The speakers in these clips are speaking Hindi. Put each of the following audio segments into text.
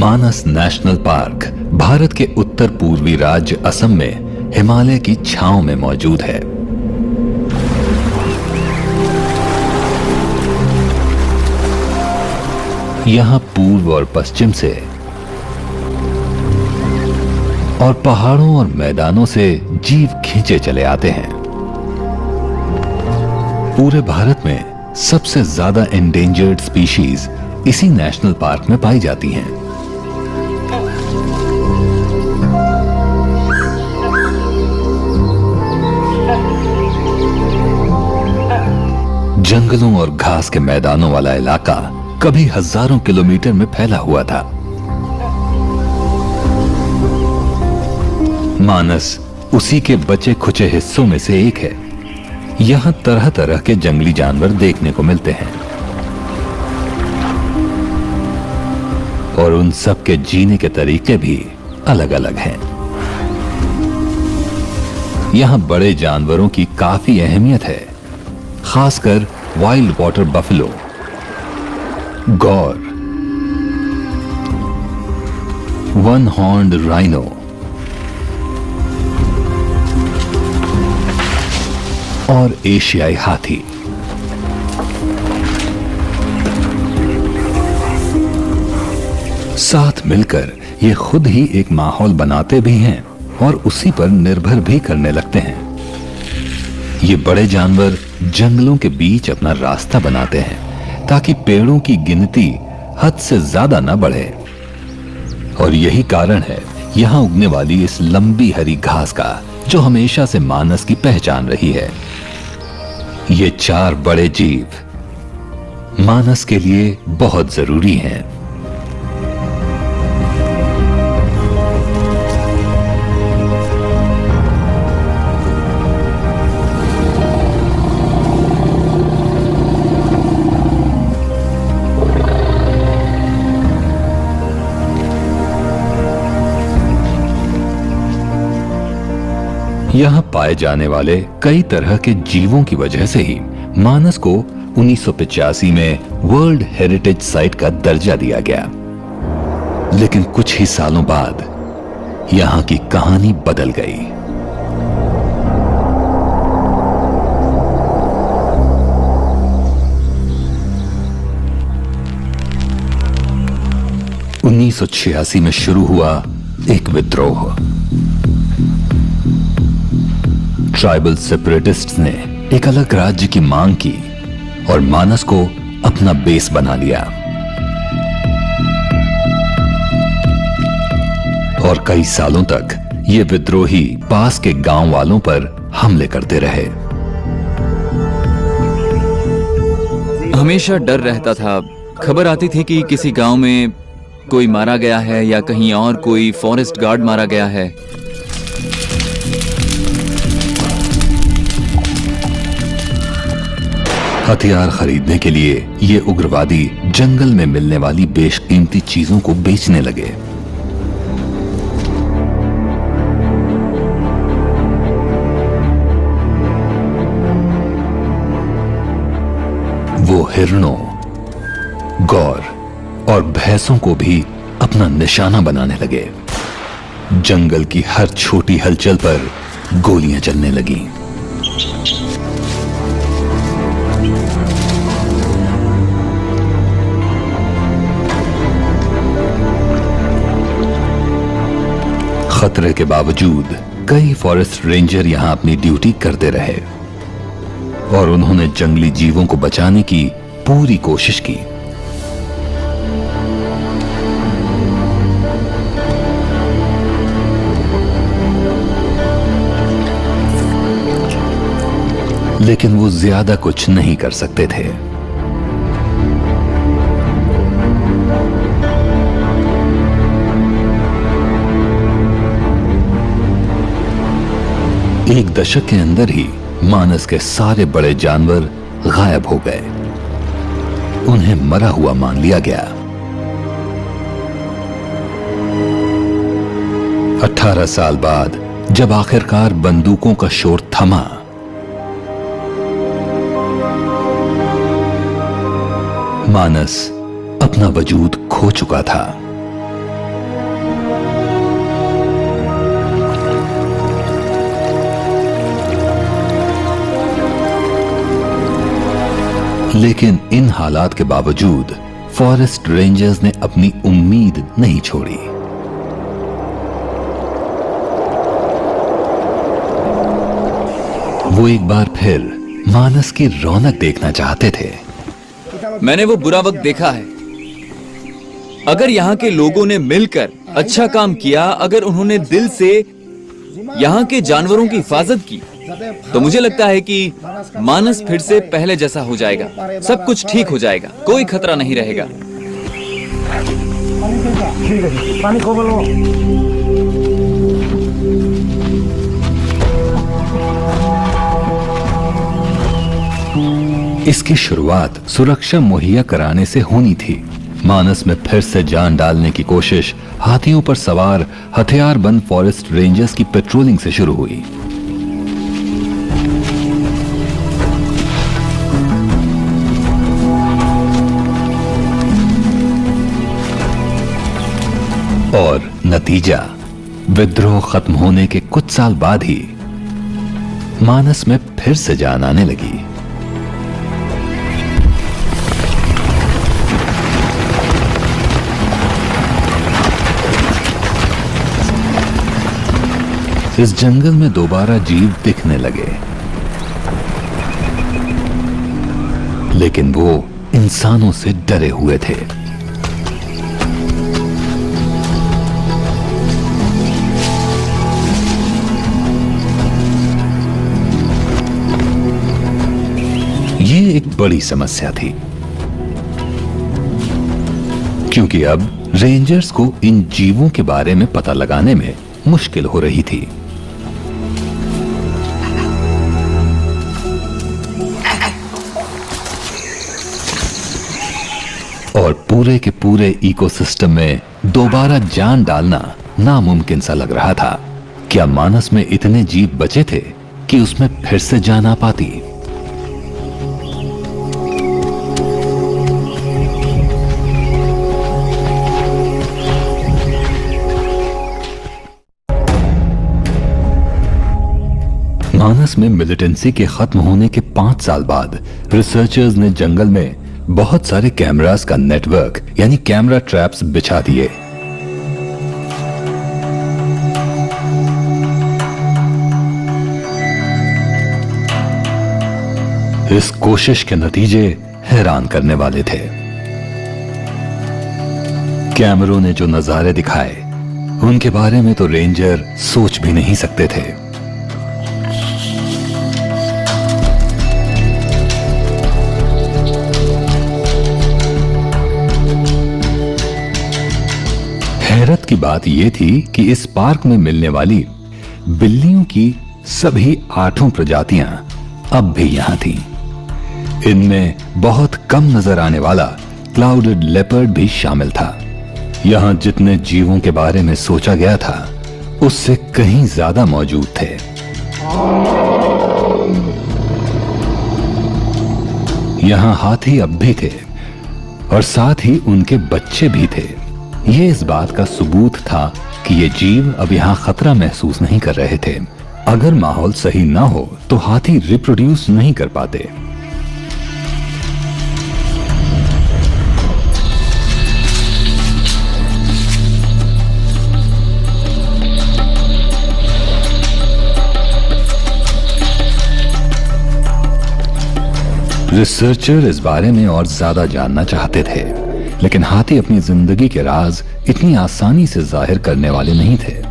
मानस नेशनल पार्क भारत के उत्तर पूर्वी राज्य असम में हिमालय की छांव में मौजूद है। यहां पूर्व और पश्चिम से और पहाड़ों और मैदानों से जीव खींचे चले आते हैं। पूरे भारत में सबसे ज्यादा एंडेंजर्ड स्पीशीज इसी नेशनल पार्क में पाई जाती हैं। जंगलों और घास के मैदानों वाला इलाका कभी हजारों किलोमीटर में फैला हुआ था। मानस उसी के बचे खुचे हिस्सों में से एक है। यहां तरह तरह के जंगली जानवर देखने को मिलते हैं और उन सब के जीने के तरीके भी अलग अलग हैं। यहां बड़े जानवरों की काफी अहमियत है, खासकर वाइल्ड वाटर बफेलो, गौर, वन हॉर्न्ड राइनो और एशियाई हाथी। साथ मिलकर ये खुद ही एक माहौल बनाते भी हैं और उसी पर निर्भर भी करने लगते हैं। ये बड़े जानवर जंगलों के बीच अपना रास्ता बनाते हैं ताकि पेड़ों की गिनती हद से ज्यादा न बढ़े। और यही कारण है यहां उगने वाली इस लंबी हरी घास का, जो हमेशा से मानस की पहचान रही है। ये चार बड़े जीव मानस के लिए बहुत जरूरी हैं। यहां पाए जाने वाले कई तरह के जीवों की वजह से ही मानस को 1985 में वर्ल्ड हेरिटेज साइट का दर्जा दिया गया। लेकिन कुछ ही सालों बाद यहां की कहानी बदल गई। (1986) में शुरू हुआ एक विद्रोह। ट्राइबल सेपरेटिस्ट्स ने एक अलग राज्य की मांग की और मानस को अपना बेस बना लिया। और कई सालों तक ये विद्रोही पास के गांव वालों पर हमले करते रहे। हमेशा डर रहता था। खबर आती थी कि किसी गांव में कोई मारा गया है या कहीं और कोई फॉरेस्ट गार्ड मारा गया है। हथियार खरीदने के लिए ये उग्रवादी जंगल में मिलने वाली बेशकीमती चीजों को बेचने लगे। वो हिरणों, गौर और भैंसों को भी अपना निशाना बनाने लगे। जंगल की हर छोटी हलचल पर गोलियां चलने लगीं। खतरे के बावजूद कई फॉरेस्ट रेंजर यहां अपनी ड्यूटी करते रहे और उन्होंने जंगली जीवों को बचाने की पूरी कोशिश की। लेकिन वो ज्यादा कुछ नहीं कर सकते थे। एक दशक के अंदर ही मानस के सारे बड़े जानवर गायब हो गए। उन्हें मरा हुआ मान लिया गया। 18 साल बाद जब आखिरकार बंदूकों का शोर थमा, मानस अपना वजूद खो चुका था। लेकिन इन हालात के बावजूद फॉरेस्ट रेंजर्स ने अपनी उम्मीद नहीं छोड़ी। वो एक बार फिर मानस की रौनक देखना चाहते थे। मैंने वो बुरा वक्त देखा है। अगर यहाँ के लोगों ने मिलकर अच्छा काम किया, अगर उन्होंने दिल से यहाँ के जानवरों की हिफाजत की, तो मुझे लगता है कि मानस फिर से पहले जैसा हो जाएगा। सब कुछ ठीक हो जाएगा, कोई खतरा नहीं रहेगा। इसकी शुरुआत सुरक्षा मुहैया कराने से होनी थी। मानस में फिर से जान डालने की कोशिश हाथियों पर सवार हथियारबंद फॉरेस्ट रेंजर्स की पेट्रोलिंग से शुरू हुई। और नतीजा, विद्रोह खत्म होने के कुछ साल बाद ही मानस में फिर से जान आने लगी। इस जंगल में दोबारा जीव दिखने लगे, लेकिन वो इंसानों से डरे हुए थे। ये एक बड़ी समस्या थी, क्योंकि अब रेंजर्स को इन जीवों के बारे में पता लगाने में मुश्किल हो रही थी। और पूरे के पूरे इकोसिस्टम में दोबारा जान डालना नामुमकिन सा लग रहा था। क्या मानस में इतने जीव बचे थे कि उसमें फिर से जान आ पाती? मानस में मिलिटेंसी के खत्म होने के 5 साल बाद रिसर्चर्स ने जंगल में बहुत सारे कैमरास का नेटवर्क यानी कैमरा ट्रैप्स बिछा दिए। इस कोशिश के नतीजे हैरान करने वाले थे। कैमरों ने जो नजारे दिखाए, उनके बारे में तो रेंजर सोच भी नहीं सकते थे। हैरत की बात यह थी कि इस पार्क में मिलने वाली बिल्लियों की सभी 8 प्रजातियां अब भी यहां थीं। इनमें बहुत कम नजर आने वाला क्लाउडेड लेपर्ड भी शामिल था। यहां जितने जीवों के बारे में सोचा गया था, उससे कहीं ज्यादा मौजूद थे। यहां हाथी अब भी थे और साथ ही उनके बच्चे भी थे। ये इस बात का सबूत था कि ये जीव अब यहां खतरा महसूस नहीं कर रहे थे। अगर माहौल सही ना हो तो हाथी रिप्रोड्यूस नहीं कर पाते। रिसर्चर इस बारे में और ज्यादा जानना चाहते थे, लेकिन हाथी अपनी जिंदगी के राज इतनी आसानी से जाहिर करने वाले नहीं थे।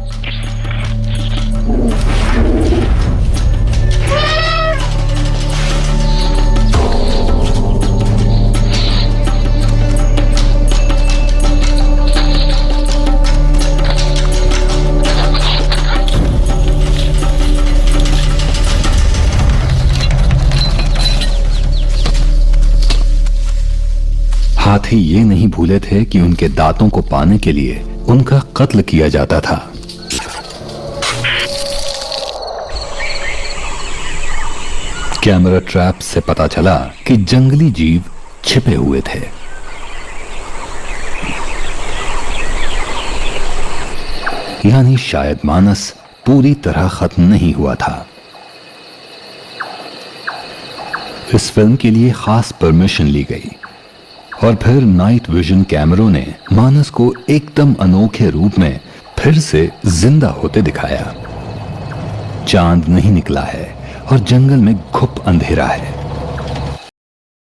हाथी ये नहीं भूले थे कि उनके दांतों को पाने के लिए उनका कत्ल किया जाता था। कैमरा ट्रैप से पता चला कि जंगली जीव छिपे हुए थे। यानी शायद मानस पूरी तरह खत्म नहीं हुआ था। इस फिल्म के लिए खास परमिशन ली गई और फिर नाइट विजन कैमरों ने मानस को एकदम अनोखे रूप में फिर से जिंदा होते दिखाया। चांद नहीं निकला है और जंगल में घुप अंधेरा है।